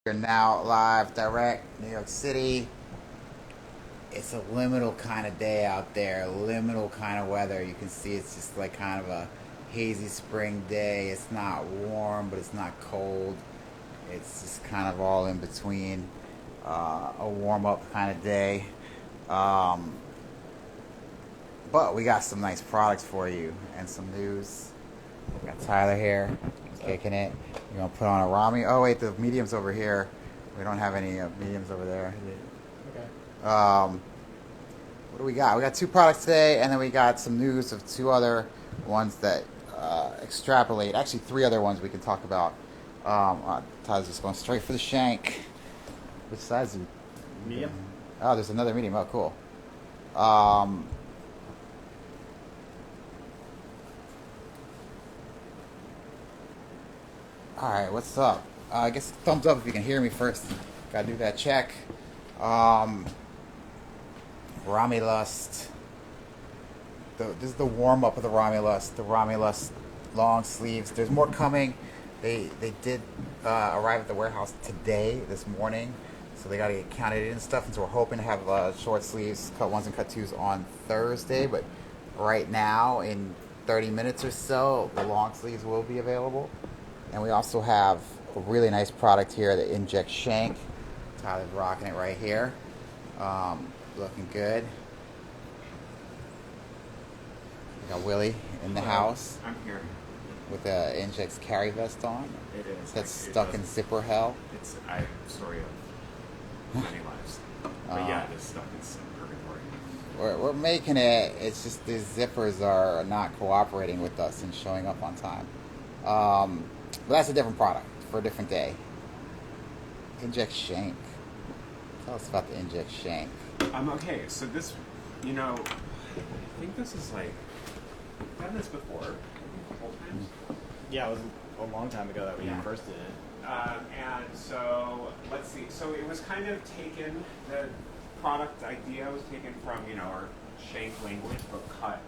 We're now live, direct, New York City. It's a liminal kind of day out there, liminal kind of weather. You can see it's just like kind of a hazy spring day. It's not warm, but it's not cold. It's just kind of all in between. A warm-up kind of day. But we got some nice products for you and some news. We got Tyler here, kicking it. You want to put on a Rami? Oh wait, the medium's over here. We don't have any mediums over there. Okay. What do we got? We got 2 products today, and then we got some news of 2 other ones that extrapolate. Actually, 3 other ones we can talk about. Tyler's just going straight for the shank. Which size is it? Medium. Oh, there's another medium. Oh, cool. Alright, what's up? I guess thumbs up if you can hear me first. Gotta do that check. Ramielust. This is the warm-up of the Ramielust Longsleeves. There's more coming. They did arrive at the warehouse today, this morning. So they gotta get counted in and stuff. And so we're hoping to have short sleeves, cut 1s and cut 2s on Thursday. But right now, in 30 minutes or so, the long sleeves will be available. And we also have a really nice product here, the Injex Shank. Tyler's rocking it right here. Looking good. We got Willie in the house. I'm here. With the Injex carry vest on. It is. That's stuck in zipper hell. I'm sorry of many lives. But yeah, it is stuck in some purgatory. We're making it. It's just these zippers are not cooperating with us and showing up on time. But that's a different product for a different day. Injex Shank. Tell us about the Injex Shank. Okay, so this, I think this is like, I've done this before, a couple times. Yeah, it was a long time ago that we first did it. And so, let's see, so it was kind of taken, the product idea was taken from, our shank language, but cut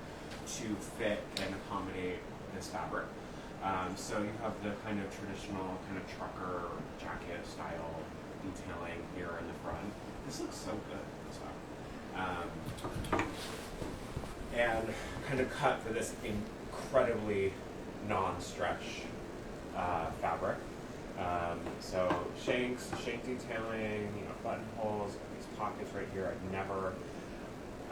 to fit and accommodate this fabric. So you have the kind of traditional kind of trucker jacket style detailing here in the front. This looks so good. And kind of cut for this incredibly non-stretch fabric. So shank detailing, buttonholes, these pockets right here.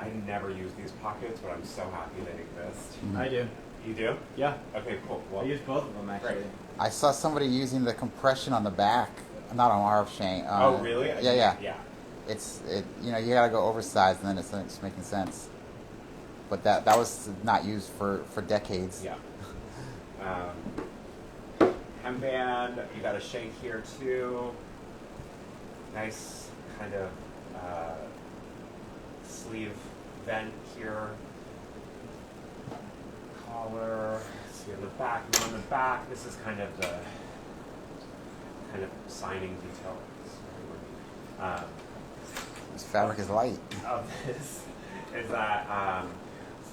I never use these pockets, but I'm so happy they exist. I do. You do? Yeah. Okay, cool. Well, I use both of them actually. Great. I saw somebody using the compression on the back. Not on our shank. Oh, really? Yeah. Yeah. You gotta go oversized, and then it's making sense. But that was not used for decades. Yeah. Hemband, you got a shank here too. Nice kind of sleeve vent here. Collar. See on the back. And on the back, this is kind of the signing detail. This fabric is light. Of this is that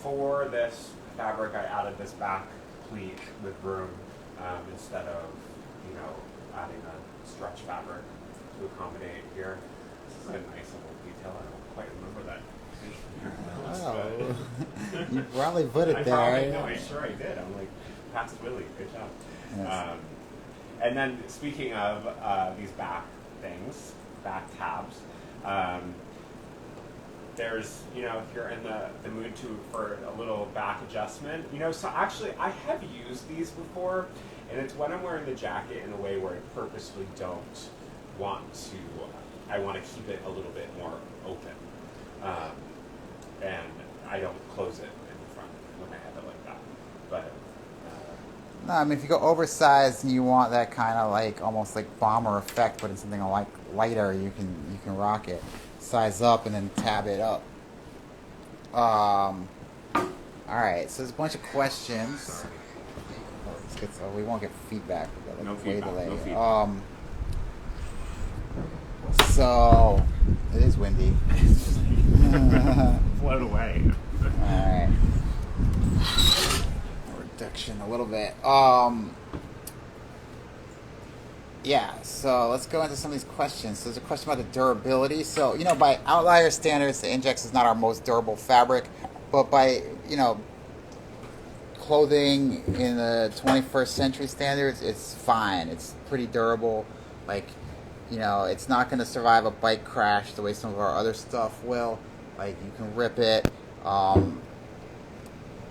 for this fabric, I added this back pleat with room instead of adding a stretch fabric to accommodate here. This is a nice little detail. I don't quite remember that. Oh, you probably put it there. I'm sure I did. I'm like, past Willie, good job. Yes. And then speaking of these back things, back tabs, there's, if you're in the mood for a little back adjustment, so actually I have used these before, and it's when I'm wearing the jacket in a way where I purposely don't want to, I want to keep it a little bit more open. And I don't close it in the front when I have it like that. But No, I mean if you go oversized and you want that kind of like almost like bomber effect, but in something like lighter, you can rock it. Size up and then tab it up. All right, so there's a bunch of questions. sorry. So we won't get feedback. We got, like, No way feedback, delay. no feedback. So it is windy. Float away. Alright. Reduction a little bit. Yeah, so let's go into some of these questions. So there's a question about the durability. So, by outlier standards, the Injex is not our most durable fabric, but by, clothing in the 21st century standards, it's fine. It's pretty durable. Like, it's not going to survive a bike crash the way some of our other stuff will. Like, you can rip it.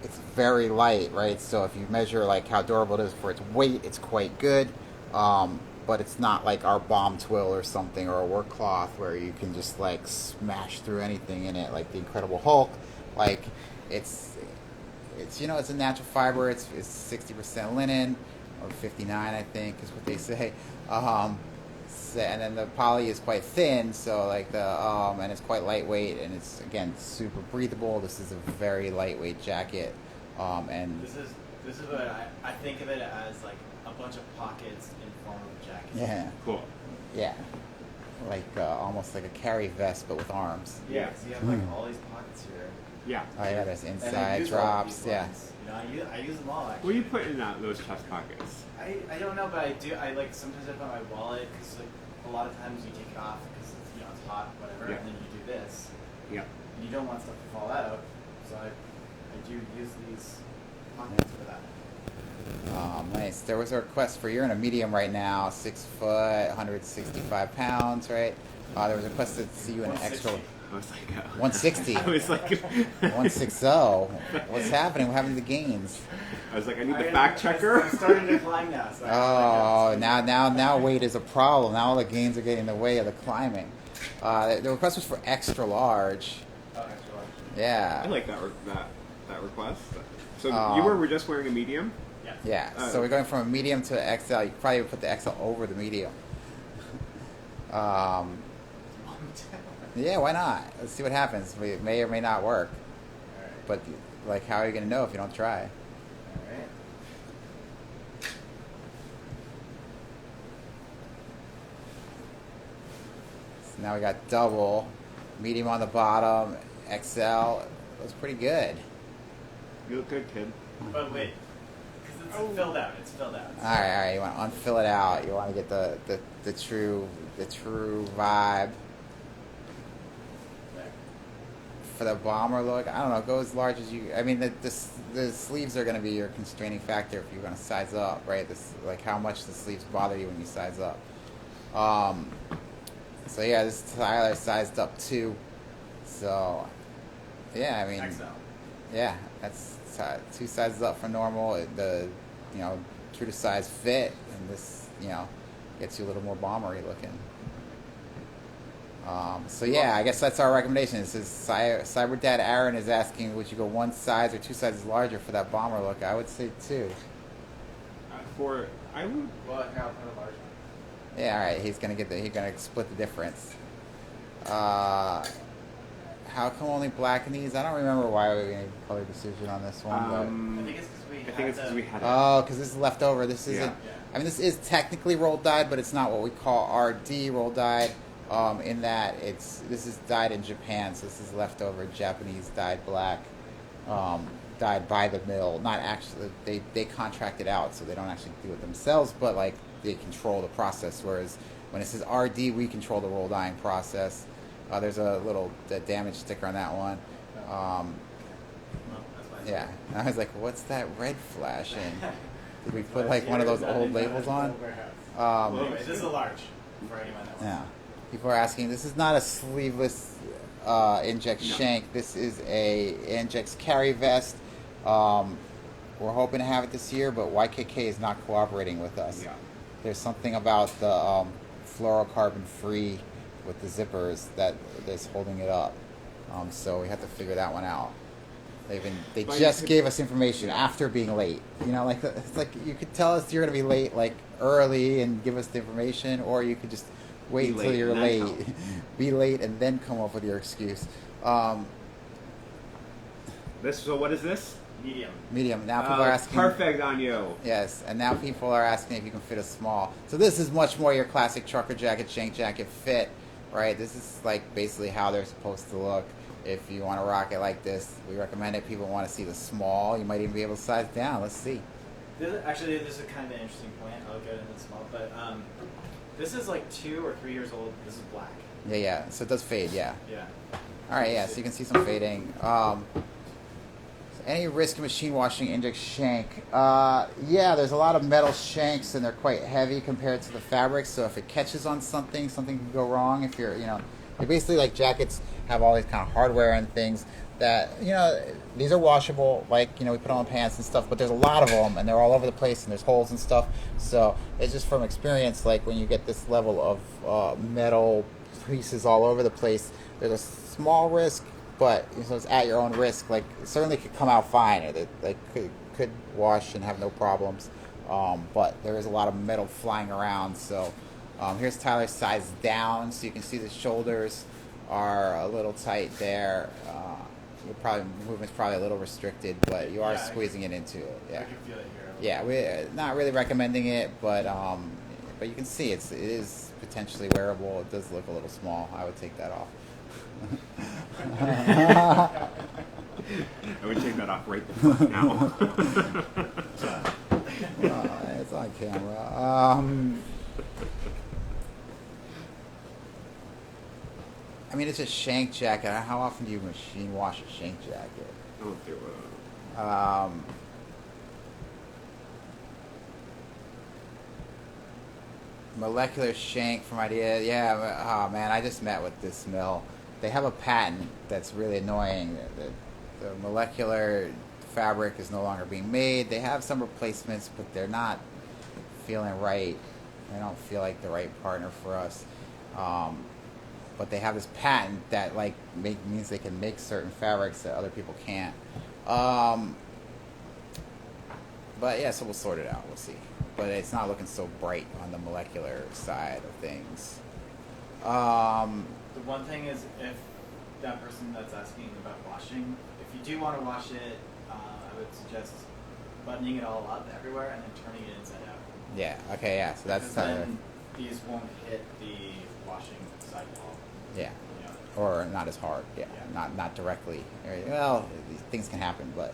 It's very light, right? So if you measure like how durable it is for its weight, it's quite good. But it's not like our bomb twill or something, or a work cloth where you can just like smash through anything in it, like the Incredible Hulk. Like it's it's a natural fiber. It's 60% linen, or 59 I think is what they say. And then the poly is quite thin, so like and it's quite lightweight, and it's again super breathable. This is a very lightweight jacket, and This is what I think of it as, like a bunch of pockets in form of jackets. yeah, Cool. yeah, like almost like a carry vest but with arms. Yeah, so you have like all these pockets here. Yeah. Oh yeah, there's And I inside use all of drops. these Yeah. ones. I use them all actually. What do you put in those chest pockets? I don't know, but I do. I like sometimes I put my wallet because like a lot of times you take it off because it's hot, whatever, Yeah. and then you do this. Yeah. You don't want stuff to fall out, so I do use these pockets for that. Nice. There was a request for, you're in a medium right now, 6 foot, 165 pounds, right? There was a request to see you in an extra 160. I was like, 160. I was like, 160. What's happening? What happened to the gains? I was like, I need the fact checker. I'm starting to climb now. So Oh, now weight is a problem. Now all the gains are getting in the way of the climbing. The request was for extra large. Oh, extra large. Yeah. I like that request. So Um, you were just wearing a medium? Yeah. Yeah. So we're going from a medium to an XL. You could probably put the XL over the medium. Yeah, why not? Let's see what happens. It may or may not work. Alright. But like, how are you going to know if you don't try? Alright. So now we got double, medium on the bottom, XL. Looks pretty good. You look good, kid. But wait, because it's filled out. It's filled out. All right. You want to unfill it out. You want to get the true vibe. There. For the bomber look, I don't know. Go as large as you. I mean, the sleeves are going to be your constraining factor if you're going to size up, right? Like how much the sleeves bother you when you size up. So yeah, this Tyler sized up too. So yeah, I mean, XL. yeah, that's 2 sizes up from normal. The true to size fit, and this gets you a little more bombery looking. So yeah, I guess that's our recommendation. This is Cyber Dad Aaron is asking, would you go 1 size or 2 sizes larger for that bomber look? I would say 2. I would. Well, here, I'll put a large one. Yeah, all right. He's gonna split the difference. How come only black in these? I don't remember why we made a color decision on this one. I think it's because we had Oh, because this is left over. This isn't. Yeah. I mean, this is technically rolled dyed, but it's not what we call RD rolled dyed. In that this is dyed in Japan, so this is leftover Japanese dyed black, dyed by the mill. Not actually, they contract it out, so they don't actually do it themselves, but like they control the process. Whereas when it says RD, we control the roll dyeing process. There's a little damage sticker on that one. Yeah, and I was like, what's that red flashing? Did we put like one of those old labels on? Anyway, this is a large for anyone that wants. Yeah. People are asking, this is not a sleeveless Injex Shank. This is a Injex carry vest. We're hoping to have it this year, but YKK is not cooperating with us. Yeah. There's something about the fluorocarbon free with the zippers that's holding it up. So we have to figure that one out. They just gave us information after being late. It's like you could tell us you're going to be late like early and give us the information, or you could just wait until you're late, be late, and then come up with your excuse. So what is this? Medium. Now people are asking. Perfect on you. Yes, and now people are asking if you can fit a small. So this is much more your classic trucker jacket, shank jacket fit, right? This is like basically how they're supposed to look. If you want to rock it like this, we recommend it. People want to see the small. You might even be able to size down. Let's see. Actually, this is kind of an interesting point. I'll get into this more, but this is like 2 or 3 years old. This is black. Yeah. So it does fade. Yeah. Yeah. All right. Yeah. So you can see some fading. Any risk of machine washing Injex Shank? Yeah, there's a lot of metal shanks and they're quite heavy compared to the fabric. So if it catches on something, something can go wrong. If you're, they're basically like jackets have all these kind of hardware and things that, these are washable. Like, we put on pants and stuff, but there's a lot of them and they're all over the place and there's holes and stuff. So it's just from experience, like when you get this level of metal pieces all over the place, there's a small risk. But so it's at your own risk. Like it certainly could come out fine. It like could wash and have no problems. But there is a lot of metal flying around. So here's Tyler's size down, so you can see the shoulders are a little tight there. Movement's probably a little restricted, but you are squeezing it into it. Yeah. I can feel it here. Yeah, we're not really recommending it, but you can see it is potentially wearable. It does look a little small. I would take that off. I would take that off right the fuck now. It's on camera. I mean, it's a shank jacket. How often do you machine wash a shank jacket? I don't do it. Molecular shank from Idea. Yeah, oh man, I just met with this mill. They have a patent that's really annoying. The molecular fabric is no longer being made. They have some replacements, but they're not feeling right. They don't feel like the right partner for us. But they have this patent that means they can make certain fabrics that other people can't. But yeah, so we'll sort it out. We'll see. But it's not looking so bright on the molecular side of things. The one thing is, if that person that's asking about washing, if you do want to wash it, I would suggest buttoning it all up everywhere and then turning it inside out. Yeah. Okay. Yeah. So that's then these won't hit the washing sidewall. Yeah. Or not as hard. Yeah. Not directly. Well, these things can happen, but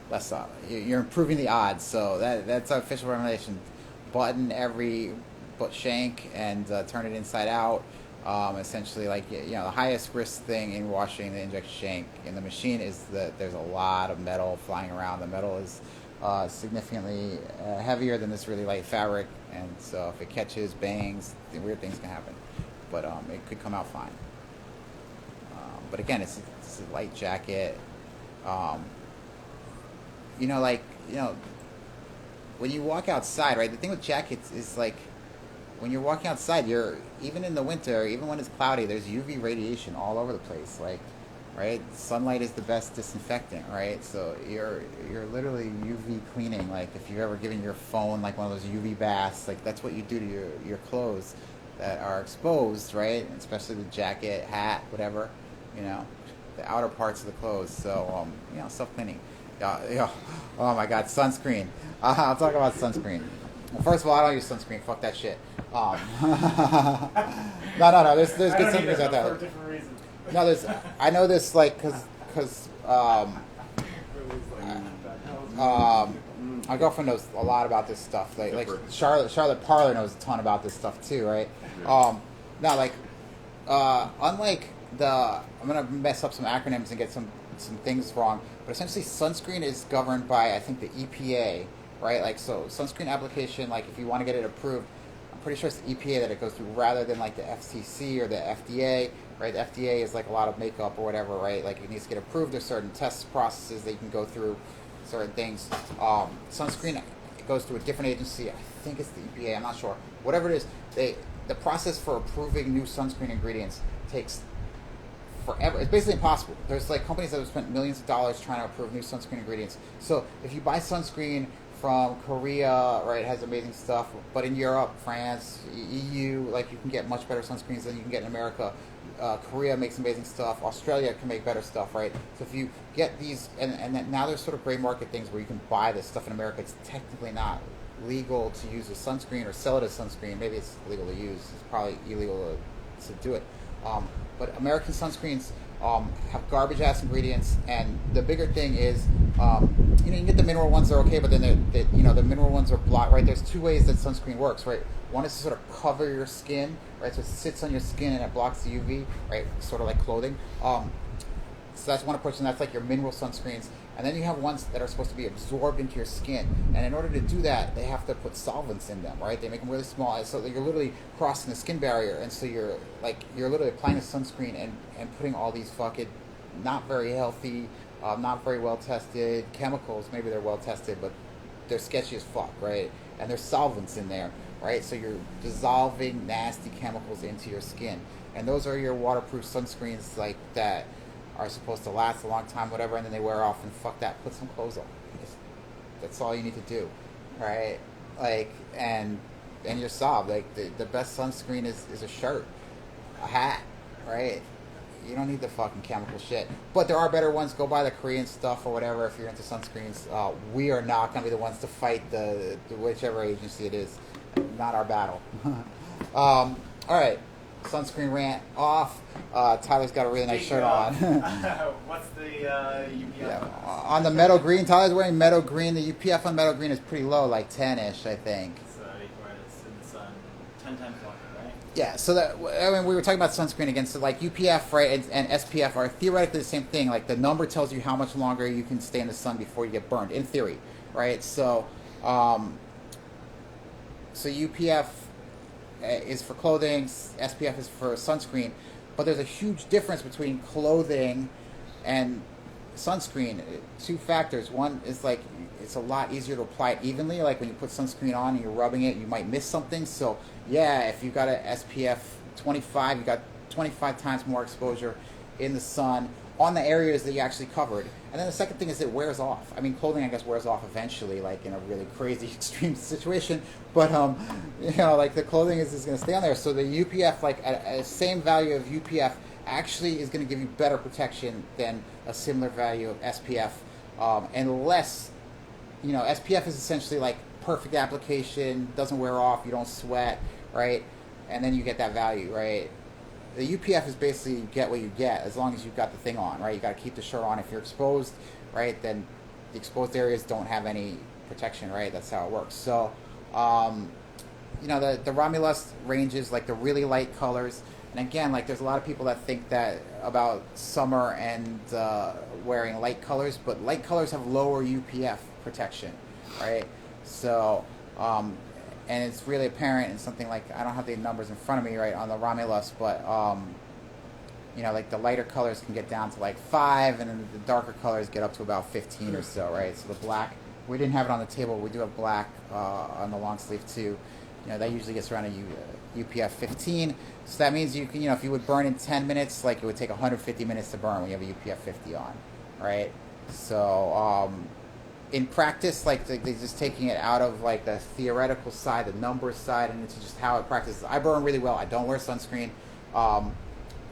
less. You're improving the odds. So that's our official recommendation. Button every shank and turn it inside out. Essentially, the highest risk thing in washing the Injex Shank in the machine is that there's a lot of metal flying around. The metal is significantly heavier than this really light fabric, and so if it catches, bangs, weird things can happen. But it could come out fine. But again, it's a light jacket. When you walk outside, right? The thing with jackets is when you're walking outside, even in the winter, even when it's cloudy, there's UV radiation all over the place. Right? Sunlight is the best disinfectant, right? So you're literally UV cleaning. If you've ever given your phone one of those UV baths, that's what you do to your clothes that are exposed, right? Especially the jacket, hat, whatever, the outer parts of the clothes. So self-cleaning. Oh my God, sunscreen. I'll talk about sunscreen. Well, first of all, I don't use sunscreen. Fuck that shit. No. There's good sunscreens out there. For different reasons. No, I know this because my girlfriend knows a lot about this stuff. Charlotte Parler knows a ton about this stuff too, right? Unlike I'm gonna mess up some acronyms and get some things wrong, but essentially sunscreen is governed by, I think, the EPA, right? So sunscreen application, if you want to get it approved, I'm pretty sure it's the EPA that it goes through rather than the FCC or the FDA, right? The FDA is a lot of makeup or whatever, right? It needs to get approved. There's certain test processes that you can go through, certain things. Sunscreen, it goes through a different agency. I think it's the EPA. I'm not sure. Whatever it is, the process for approving new sunscreen ingredients takes forever. It's basically impossible. There's companies that have spent millions of dollars trying to approve new sunscreen ingredients. So if you buy sunscreen from Korea, right, it has amazing stuff, but in Europe, France, EU, you can get much better sunscreens than you can get in America. Korea makes amazing stuff. Australia can make better stuff, right? So if you get these, and then now there's sort of gray market things where you can buy this stuff in America. It's technically not legal to use as sunscreen or sell it as sunscreen. Maybe it's legal to use. It's probably illegal to do it. But American sunscreens have garbage ass ingredients, and the bigger thing is, you can get the mineral ones, they're okay, but then the mineral ones are blocked, right? There's two ways that sunscreen works, right? One is to sort of cover your skin, right? So it sits on your skin and it blocks the UV, right? Sort of like clothing. So that's one approach, and that's like your mineral sunscreens. And then you have ones that are supposed to be absorbed into your skin. And in order to do that, they have to put solvents in them, right? They make them really small, so that you're literally crossing the skin barrier. And so you're literally applying a sunscreen and putting all these fucking not very healthy, not very well tested chemicals. Maybe they're well tested, but they're sketchy as fuck, right? And there's solvents in there, right? So you're dissolving nasty chemicals into your skin. And those are your waterproof sunscreens like that are supposed to last a long time, whatever, and then they wear off, and fuck that, put some clothes on. That's all you need to do, right? Like, and you're solved. Like, the best sunscreen is a shirt, a hat, right? You don't need the fucking chemical shit. But there are better ones. Go buy the Korean stuff or whatever if you're into sunscreens. We are not going to be the ones to fight the whichever agency it is. Not our battle. All right. Sunscreen rant off. Tyler's got a really nice shirt on. What's the UPF? Yeah. On the metal green, Tyler's wearing metal green. The UPF on metal green is pretty low, like 10-ish, I think. So it's in the sun 10 times longer, right? Yeah, so we were talking about sunscreen again. So like UPF, right, and SPF are theoretically the same thing. Like the number tells you how much longer you can stay in the sun before you get burned, in theory, right? So, UPF is for clothing, SPF is for sunscreen, but there's a huge difference between clothing and sunscreen. Two factors. One is like it's a lot easier to apply it evenly. Like when you put sunscreen on and you're rubbing it, you might miss something. So yeah, if you got an SPF 25, you got 25 times more exposure in the sun on the areas that you actually covered. And then the second thing is it wears off. I mean, clothing, I guess, wears off eventually, like in a really crazy extreme situation. But, like the clothing is going to stay on there. So the UPF, like at a same value of UPF, actually is going to give you better protection than a similar value of SPF. Unless, SPF is essentially like perfect application, doesn't wear off, you don't sweat, right? And then you get that value, right? The UPF is basically you get what you get as long as you've got the thing on, right? You got to keep the shirt on. If you're exposed, right, then the exposed areas don't have any protection, right? That's how it works. So, the Ramielust ranges, like the really light colors. And again, like there's a lot of people that think that about summer and wearing light colors, but light colors have lower UPF protection, right? So, and it's really apparent in something like, I don't have the numbers in front of me, right, on the Ramielust, but, like the lighter colors can get down to like 5, and then the darker colors get up to about 15 or so, right? So the black, we didn't have it on the table, we do have black on the long sleeve too. That usually gets around a UPF 15. So that means you can, if you would burn in 10 minutes, like it would take 150 minutes to burn when you have a UPF 50 on, right? So, in practice, like they're just taking it out of like the theoretical side, the numbers side, and it's just how it practices. I burn really well. I don't wear sunscreen. I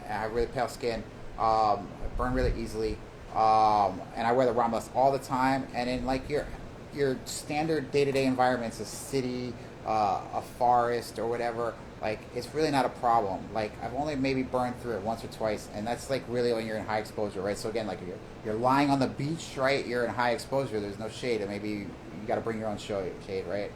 have really pale skin. I burn really easily, and I wear the Ramielust all the time. And in like your standard day-to-day environments, a city, a forest, or whatever, like it's really not a problem. Like I've only maybe burned through it once or twice, and that's like really when you're in high exposure, right? So again, like you're lying on the beach, right? You're in high exposure. There's no shade, and maybe you got to bring your own shade, right?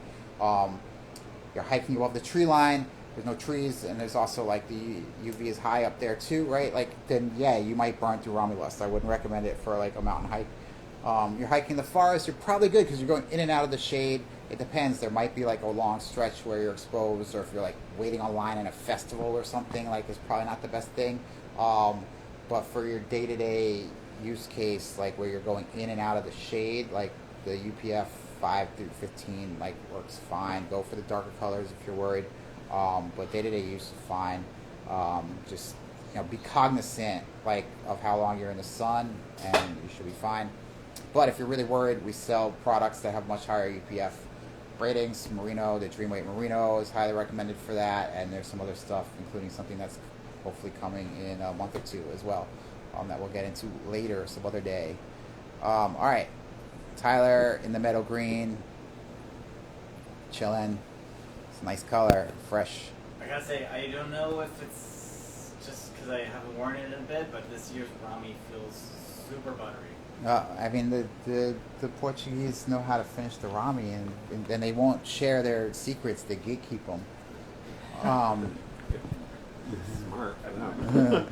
You're hiking above the tree line. There's no trees, and there's also like the UV is high up there too, right? Like then yeah, you might burn through Ramielust. I wouldn't recommend it for like a mountain hike. You're hiking the forest, you're probably good because you're going in and out of the shade. It depends. There might be like a long stretch where you're exposed, or if you're like waiting online in a festival or something, like it's probably not the best thing. But for your day-to-day use case, like where you're going in and out of the shade, like the UPF 5 through 15 like works fine. Go for the darker colors if you're worried. But day-to-day use is fine. Just be cognizant like of how long you're in the sun, and you should be fine. But if you're really worried, we sell products that have much higher UPF ratings. Merino, the Dreamweight Merino is highly recommended for that, and there's some other stuff, including something that's hopefully coming in a month or two as well, that we'll get into later, some other day. All right, Tyler in the meadow green, chilling. It's a nice color, fresh. I gotta say, I don't know if it's just because I haven't worn it in a bit, but this year's Rami feels super buttery. I mean, the Portuguese know how to finish the Rami, and they won't share their secrets. They gatekeep them. Smart. I know.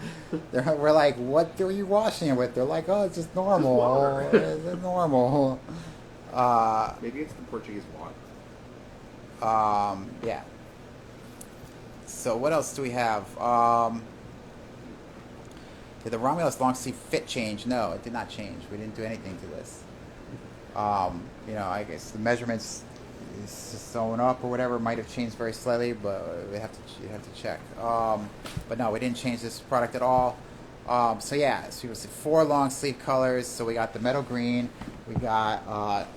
We're like, what are you washing it with? They're like, oh, it's just normal. water. It's normal. Maybe it's the Portuguese water. Yeah. So what else do we have? Did the Ramielust Longsleeve fit change? No, it did not change. We didn't do anything to this. You know, I guess the measurements is sewn up or whatever might have changed very slightly, but you have to check. But no, we didn't change this product at all. So yeah, so we see 4 long sleeve colors. So we got the metal green, we got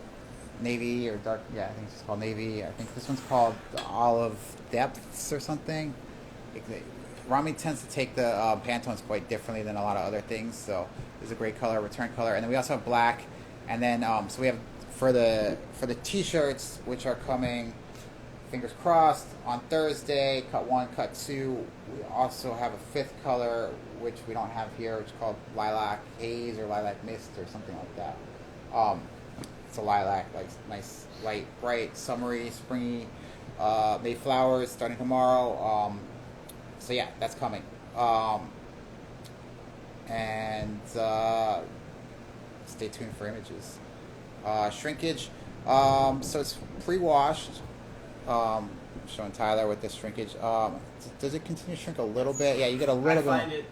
navy or dark. Yeah, I think it's called navy. I think this one's called the olive depths or something. Rami tends to take the Pantones quite differently than a lot of other things, so it's a great color, return color. And then we also have black, and then so we have for the t-shirts, which are coming, fingers crossed, on Thursday, cut 1, cut 2. We also have a 5th color, which we don't have here, which is called lilac haze or lilac mist or something like that. It's a lilac, like nice, light, bright, summery, springy, Mayflowers starting tomorrow. So yeah, that's coming. And stay tuned for images. Shrinkage. So it's pre-washed. Showing Tyler with this shrinkage. Does it continue to shrink a little bit? Yeah, you get a little bit. I find it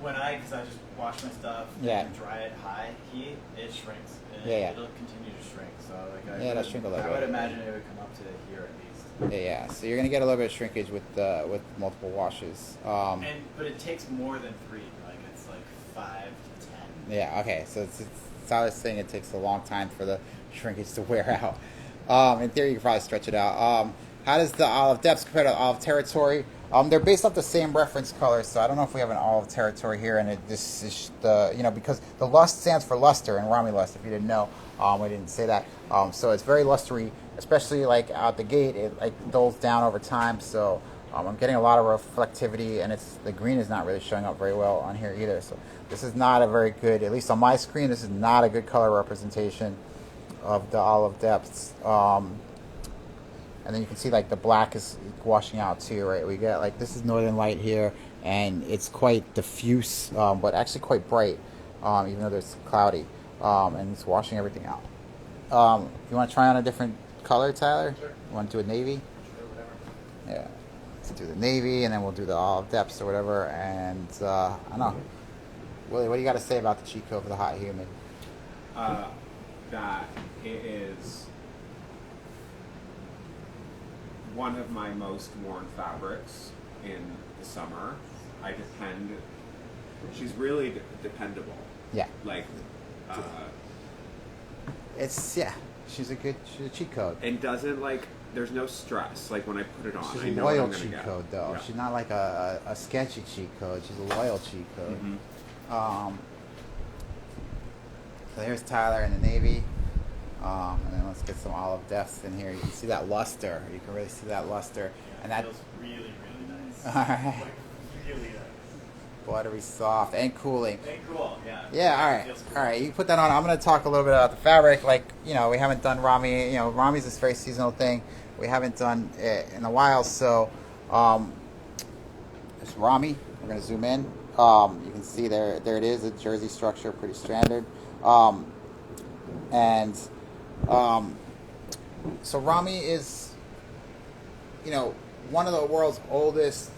because I just wash my stuff and dry it high heat, it shrinks. And it'll continue to shrink. So it'll shrink a little bit. I would imagine it would come up to here at least. Yeah, so you're gonna get a little bit of shrinkage with multiple washes. But it takes more than 3. Like it's like 5 to 10. Yeah. Okay. So it's Tyler's saying it takes a long time for the shrinkage to wear out. In theory, you could probably stretch it out. How does the olive depths compare to olive territory? They're based off the same reference color, so I don't know if we have an olive territory here. And this is because the lust stands for luster in Ramielust. If you didn't know, we didn't say that. So it's very lustery, especially like out the gate. It like dulls down over time. So I'm getting a lot of reflectivity, and the green is not really showing up very well on here either. So this is not a very good, at least on my screen, this is not a good color representation of the olive depths. And then you can see like the black is washing out too, right? We get like, this is northern light here, and it's quite diffuse, but actually quite bright, even though it's cloudy, and it's washing everything out. You want to try on a different color, Tyler? Sure. You want to do a navy? Sure, whatever. Yeah. Let's do the navy, and then we'll do the olive depths or whatever. And I don't know. Willie, what do you got to say about the cheat code for the hot humid? That it is one of my most worn fabrics in the summer. She's really dependable. Yeah. Like, she's a cheat code. and doesn't there's no stress. Like when I put it on, She's I a know what loyal I'm gonna cheat get. code, though. Yeah. She's not like a sketchy cheat code. She's a loyal cheat code. Mm-hmm. So here's Tyler in the navy. And then let's get some olive depths in here. You can see that luster. You can really see that luster. Yeah, And that feels really, really nice. all right. Like, really nice. Buttery soft and cooling. And cool, yeah. Yeah, all right. Feels cool. All right, you put that on. I'm going to talk a little bit about the fabric. Like, we haven't done Rami. Rami's this very seasonal thing. We haven't done it in a while. So, it's Rami. We're going to zoom in. You can see there it is, a jersey structure, pretty standard. So Rami is, one of the world's oldest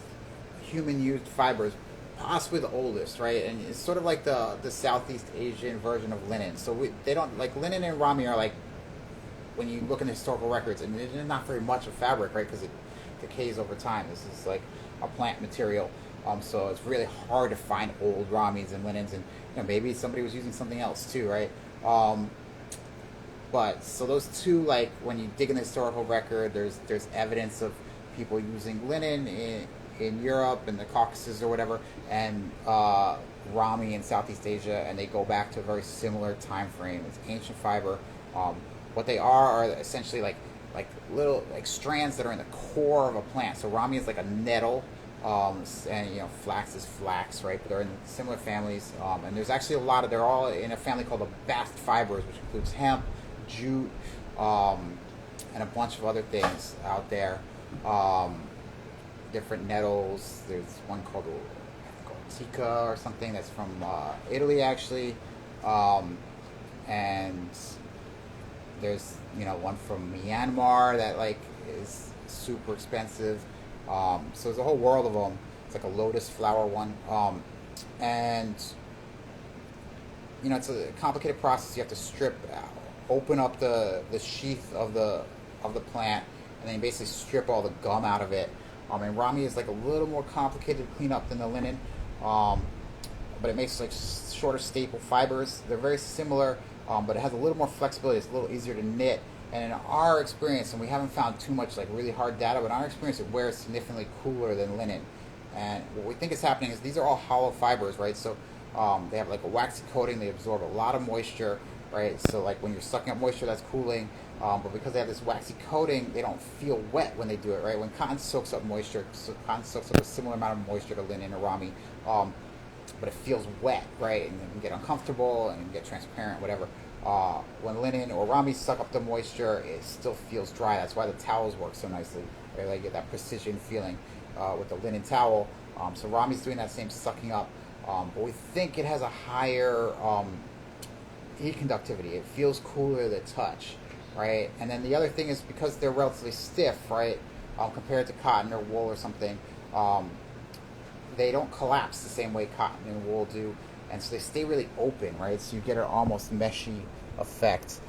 human-used fibers, possibly the oldest, right? And it's sort of like the Southeast Asian version of linen. So they don't like linen and Rami are like, when you look in the historical records, and it's not very much of fabric, right? Because it decays over time. This is like a plant material. So it's really hard to find old Ramis and linens, and maybe somebody was using something else too, right? But so those two, like when you dig in the historical record, there's evidence of people using linen in Europe and the Caucasus or whatever, and Rami in Southeast Asia, and they go back to a very similar time frame. It's ancient fiber. What they are essentially like little strands that are in the core of a plant. So Rami is like a nettle And flax is flax, right? But they're in similar families, and there's actually a lot of. They're all in a family called the bast fibers, which includes hemp, jute, and a bunch of other things out there. Different nettles. There's one called Tika or something that's from Italy, actually, and there's one from Myanmar that is super expensive. So there's a whole world of them. It's like a lotus flower one, and it's a complicated process. You have to strip, open up the sheath of the plant, and then you basically strip all the gum out of it. And Rami is a little more complicated to clean up than the linen, but it makes shorter staple fibers. They're very similar, but it has a little more flexibility. It's a little easier to knit. And in our experience, and we haven't found too much really hard data, but in our experience, it wears significantly cooler than linen. And what we think is happening is these are all hollow fibers, right? So they have a waxy coating. They absorb a lot of moisture, right? So when you're sucking up moisture, that's cooling. But because they have this waxy coating, they don't feel wet when they do it, right? When cotton soaks up moisture, cotton soaks up a similar amount of moisture to linen or Rami, but it feels wet, right? And it can get uncomfortable and get transparent, whatever. When linen or Rami suck up the moisture, it still feels dry. That's why the towels work so nicely, right? You get that precision feeling with the linen towel. So Rami's doing that same sucking up, but we think it has a higher heat conductivity. It feels cooler to touch. Right, and then the other thing is because they're relatively stiff, right, compared to cotton or wool or something, they don't collapse the same way cotton and wool do, and so they stay really open, right? So you get an almost meshy effect.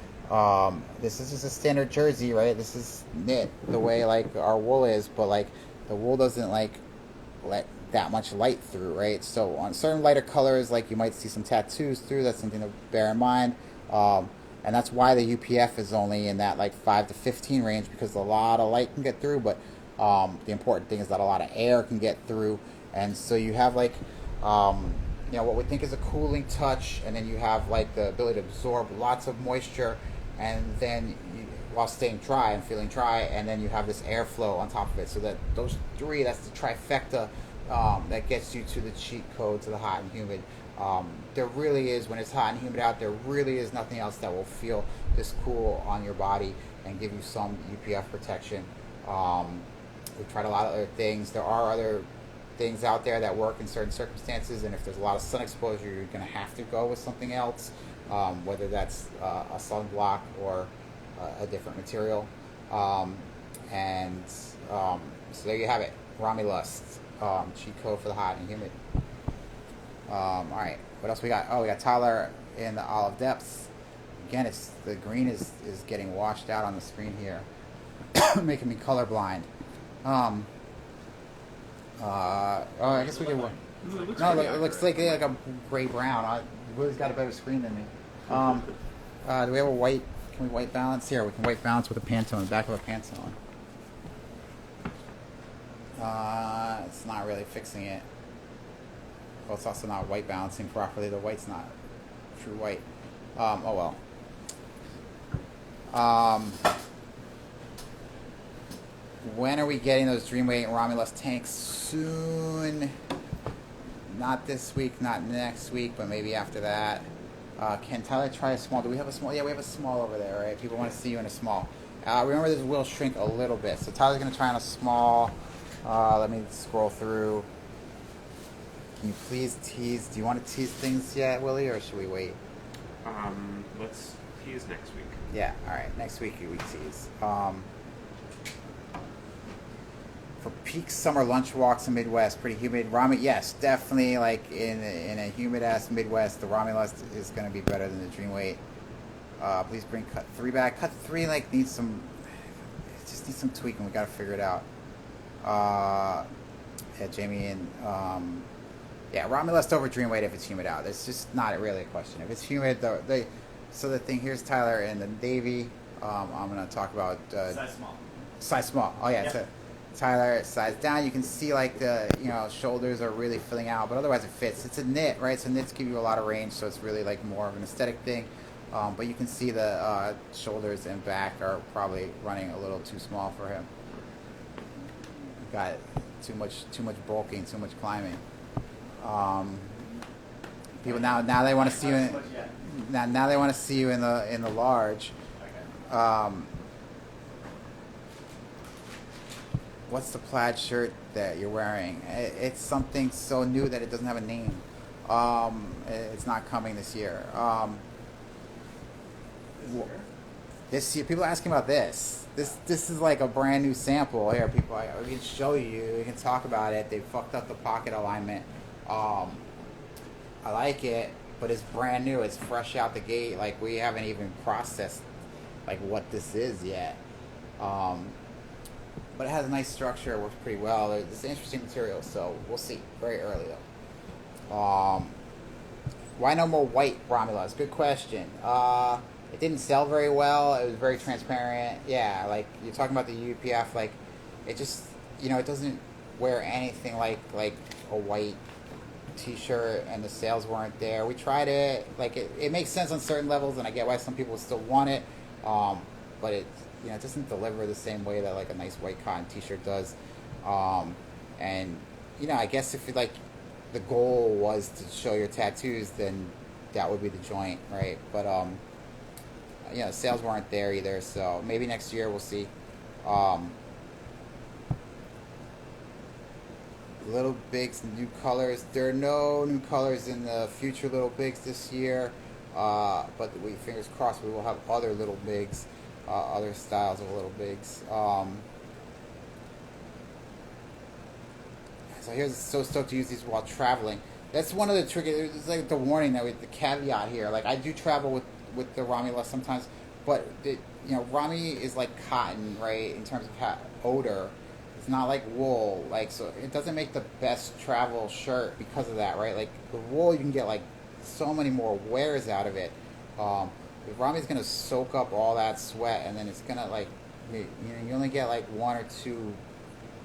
This is just a standard jersey, right? This is knit the way our wool is, but the wool doesn't let that much light through, right? So on certain lighter colors, you might see some tattoos through. That's something to bear in mind. And that's why the UPF is only in that 5 to 15 range, because a lot of light can get through, but the important thing is that a lot of air can get through. And so you have what we think is a cooling touch, and then you have the ability to absorb lots of moisture, and then while staying dry and feeling dry, and then you have this airflow on top of it. So that those three, that's the trifecta that gets you to the cheat code to the hot and humid. There really is, when it's hot and humid out, there really is nothing else that will feel this cool on your body and give you some UPF protection. We've tried a lot of other things. There are other things out there that work in certain circumstances, and if there's a lot of sun exposure, you're going to have to go with something else, whether that's a sunblock or a different material. So there you have it, Ramielust, cheat code for the hot and humid. All right, what else we got? Oh, we got Tyler in the olive depths. Again, the green is getting washed out on the screen here, making me colorblind. I guess we can. No, it looks like a gray brown. Willie's got a better screen than me. Do we have a white? Can we white balance here? We can white balance with a Pantone, the back of a Pantone. It's not really fixing it. Well, it's also not white balancing properly. The white's not true white. Oh well. When are we getting those Dreamweight and Ramielust tanks? Soon. Not this week, not next week, but maybe after that. Can Tyler try a small? Do we have a small? Yeah, we have a small over there, right? People want to see you in a small. Remember, this will shrink a little bit. So Tyler's going to try on a small. Let me scroll through. Can you please tease? Do you want to tease things yet, Willie, or should we wait? Let's tease next week. Yeah, all right. Next week we tease. For peak summer lunch walks in Midwest, pretty humid. Yes, definitely. In a humid ass Midwest, the Ramielust is going to be better than the Dreamweight. Please bring cut 3 back. Cut 3 needs some. It just needs some tweaking. We got to figure it out. Yeah, Jamie and yeah, Ramielust over Dreamweight if it's humid out. It's just not really a question. If it's humid, so the thing here's Tyler in the navy. I'm going to talk about Size small. Size small. Oh yeah. Yep. Tyler, size down. You can see the shoulders are really filling out, but otherwise it fits. It's a knit, right? So knits give you a lot of range, so it's really more of an aesthetic thing. But you can see the shoulders and back are probably running a little too small for him. Got too much bulking, too much climbing. People now they want to see you in, now they want to see you in the large. Okay. What's the plaid shirt that you're wearing? It's something so new that it doesn't have a name. It's not coming this year. This year, people are asking about this. This is like a brand new sample. Here, people, we can show you. We can talk about it. They fucked up the pocket alignment. I like it, but it's brand new. It's fresh out the gate. Like, we haven't even processed like what this is yet. But it has a nice structure. It works pretty well. It's an interesting material, so we'll see. Very early though. Why no more white Ramielust? Good question. It didn't sell very well. It was very transparent. Yeah, like you're talking about the UPF, like it just, it doesn't wear anything like a white t-shirt, and the sales weren't there. We tried it. Like it makes sense on certain levels, and I get why some people still want it. But it doesn't deliver the same way that like a nice white cotton t-shirt does. And I guess if the goal was to show your tattoos, then that would be the joint, right? But sales weren't there either, so maybe next year we'll see. Little Bigs, new colors. There are no new colors in the future Little Bigs this year, but fingers crossed we will have other Little Bigs, other styles of Little Bigs. So here's so stoked to use these while traveling. That's one of the tricky. It's like the warning the caveat here. Like I do travel with the Ramielust sometimes, but Rami is like cotton, right? In terms of odor, it's not like wool. Like so, it doesn't make the best travel shirt because of that, right? Like the wool, you can get like so many more wears out of it. The Rami's gonna soak up all that sweat, and then it's gonna you only get like 1 or 2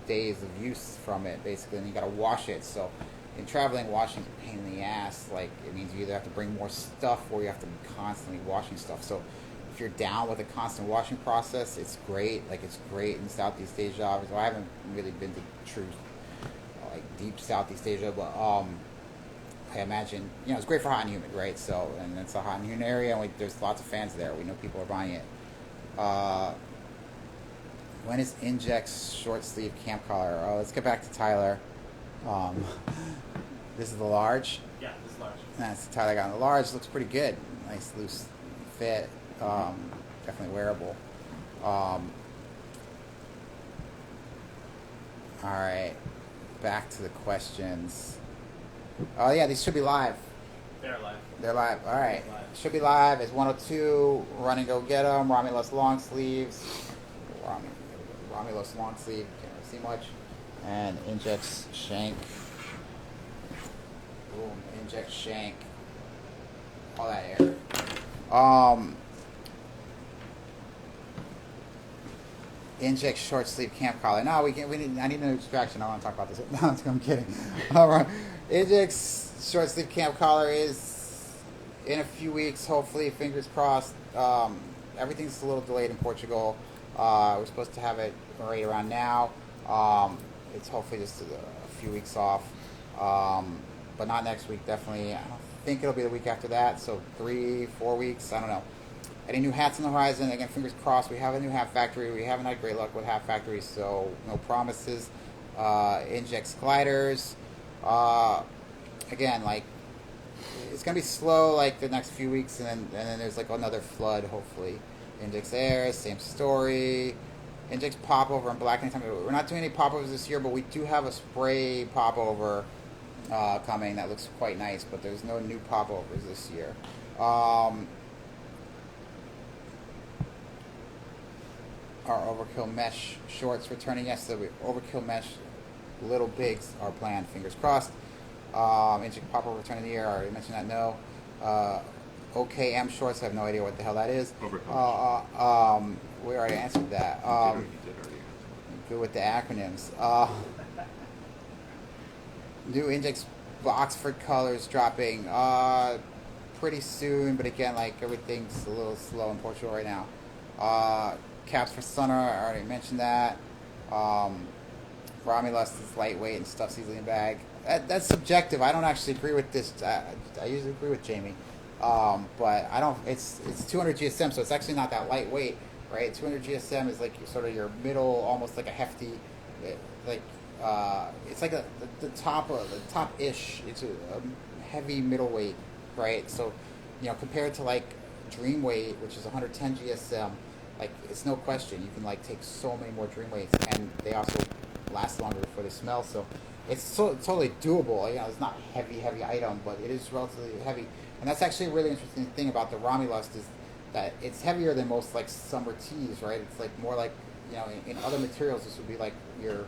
days of use from it basically, and you got to wash it. So in traveling, washing is a pain in the ass. Like it means you either have to bring more stuff or you have to be constantly washing stuff. So if you're down with a constant washing process, it's great. Like it's great in Southeast Asia. Obviously, I haven't really been to true deep Southeast Asia, but I imagine it's great for hot and humid, right? So, and it's a hot and humid area, and there's lots of fans there. We know people are buying it. When is Injex short sleeve camp collar? Oh, let's get back to Tyler. This is the large. Yeah, this is large. That's the Tyler got. The large looks pretty good. Nice loose fit. Definitely wearable. All right, back to the questions. Oh yeah, these should be live. They're live. They're live. All right, should be live. It's 102. Run and go get them. Ramielust Longsleeves. Ramielust Longsleeve, can't really see much. And Injex Shank. Boom, Injex Shank. All that air. Injex short sleeve camp collar. No, I need a distraction. I don't want to talk about this. No, I'm kidding. All right. Injex short sleeve camp collar is in a few weeks, hopefully, fingers crossed. Everything's a little delayed in Portugal. We're supposed to have it right around now. It's hopefully just a few weeks off, but not next week. Definitely, I don't think it'll be the week after that. So 3-4 weeks. I don't know. Any new hats on the horizon? Again, fingers crossed. We have a new hat factory. We haven't had great luck with hat factories, so no promises. Injex gliders. Again, it's gonna be slow the next few weeks, and then there's another flood hopefully. Injex Air, same story. Injex Popover and Black anytime. We're not doing any popovers this year, but we do have a spray popover coming that looks quite nice, but there's no new popovers this year. Our Overkill Mesh shorts returning yesterday. Overkill Mesh Little Bigs are planned, fingers crossed. Injex Popover returning the year, I already mentioned that, no. OKM shorts, I have no idea what the hell that is. We already answered that. Good with the acronyms. New Injex Oxford colors dropping pretty soon, but again, everything's a little slow in Portugal right now. Caps for Sunner, I already mentioned that. Ramielust is lightweight and stuff's easily in bag. That's subjective. I don't actually agree with this. I usually agree with Jamie, but I don't. It's 200 GSM, so it's actually not that lightweight, right? 200 GSM is like sort of your middle, almost like a hefty, like it's like the top ish. It's a heavy middleweight, right? So, compared to like Dream Weight, which is 110 GSM, like it's no question you can like take so many more Dream Weights, and they also last longer before they smell. So it's totally doable. It's not a heavy item, but it is relatively heavy, and that's actually a really interesting thing about the Ramielust is that it's heavier than most like summer tees, right? It's like more like in other materials this would be like your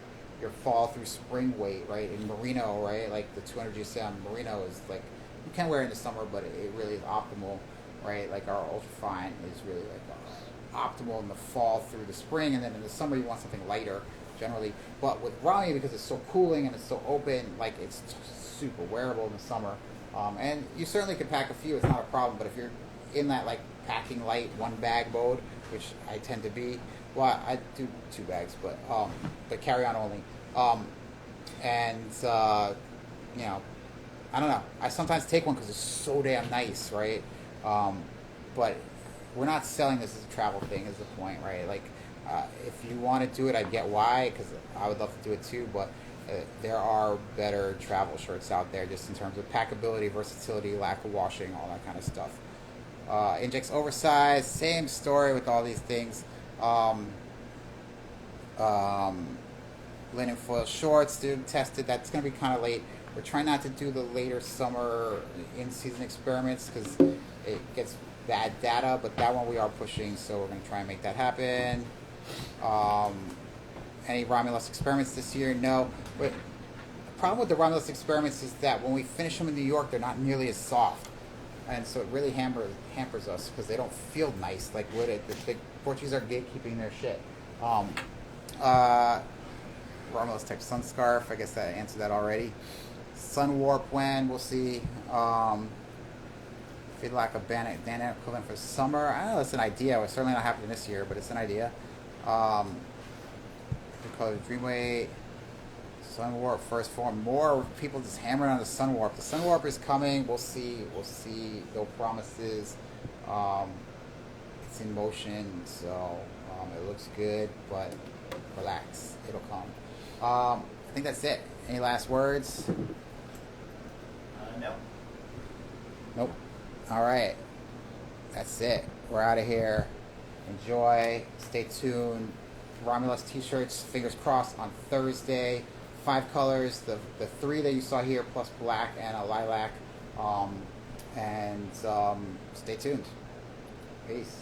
fall through spring weight, right? In merino, right? Like the 200 GSM merino is like you can wear it in the summer, but it really is optimal, right? Like our ultra fine is really like optimal in the fall through the spring, and then in the summer you want something lighter generally. But with Rami, because it's so cooling and it's so open, like it's super wearable in the summer. And you certainly can pack a few; it's not a problem. But if you're in that like packing light one bag mode, which I tend to be, well, I do 2 bags, but carry on only. I don't know. I sometimes take one because it's so damn nice, right? But we're not selling this as a travel thing, is the point, right? Like, if you want to do it, I get why, because I would love to do it too, but there are better travel shirts out there just in terms of packability, versatility, lack of washing, all that kind of stuff. Injex Oversized, same story with all these things. Linen foil shorts, dude, tested. That's going to be kind of late. We're trying not to do the later summer in-season experiments because it gets bad data, but that one we are pushing, so we're going to try and make that happen. Any Ramielust experiments this year? No. But the problem with the Ramielust experiments is that when we finish them in New York, they're not nearly as soft. And so it really hampers us because they don't feel nice like would it. The Portuguese are gatekeeping their shit. Ramielust type sun scarf. I guess that answered that already. Sun warp when we'll see. Feel like a bandana equivalent for summer. I don't know. It's an idea. It's certainly not happening this year, but it's an idea. We call it Dream Weight. Sun warp first form. More people just hammering on the sun warp. The sun warp is coming. We'll see. No promises. It's in motion, so it looks good, but relax. It'll come. I think that's it. Any last words? No. Nope. All right. That's it. We're out of here. Enjoy. Stay tuned. Ramielust t-shirts, fingers crossed, on Thursday. 5 colors. The 3 that you saw here, plus black and a lilac. Stay tuned. Peace.